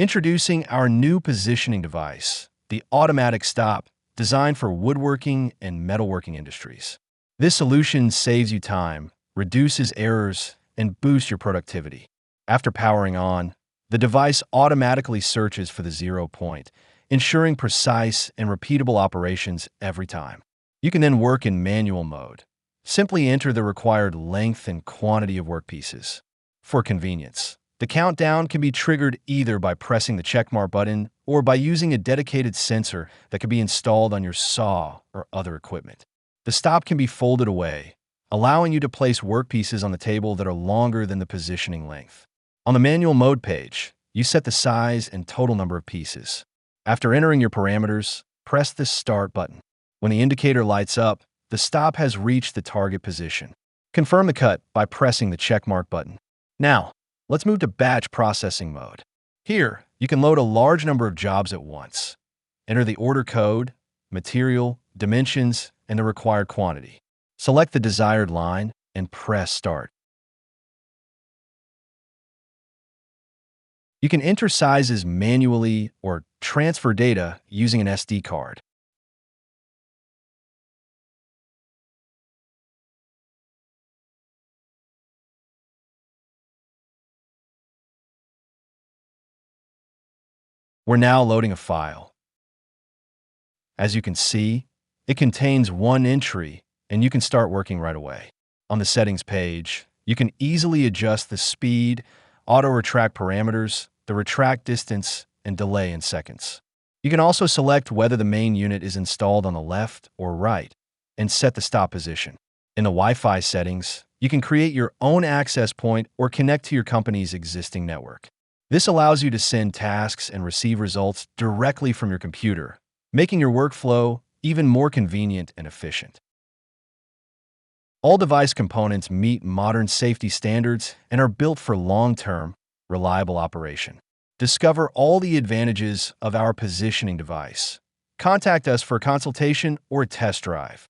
Introducing our new positioning device, the Automatic Stop, designed for woodworking and metalworking industries. This solution saves you time, reduces errors, and boosts your productivity. After powering on, the device automatically searches for the 0 point, ensuring precise and repeatable operations every time. You can then work in manual mode. Simply enter the required length and quantity of workpieces. For convenience, the countdown can be triggered either by pressing the checkmark button or by using a dedicated sensor that can be installed on your saw or other equipment. The stop can be folded away, allowing you to place workpieces on the table that are longer than the positioning length. On the manual mode page, you set the size and total number of pieces. After entering your parameters, press the Start button. When the indicator lights up, the stop has reached the target position. Confirm the cut by pressing the checkmark button. Now, let's move to batch processing mode. Here, you can load a large number of jobs at once. Enter the order code, material, dimensions, and the required quantity. Select the desired line and press Start. You can enter sizes manually or transfer data using an SD card. We're now loading a file. As you can see, it contains one entry, and you can start working right away. On the settings page, you can easily adjust the speed, auto-retract parameters, the retract distance, and delay in seconds. You can also select whether the main unit is installed on the left or right, and set the stop position. In the Wi-Fi settings, you can create your own access point or connect to your company's existing network. This allows you to send tasks and receive results directly from your computer, making your workflow even more convenient and efficient. All device components meet modern safety standards and are built for long-term, reliable operation. Discover all the advantages of our positioning device. Contact us for a consultation or a test drive.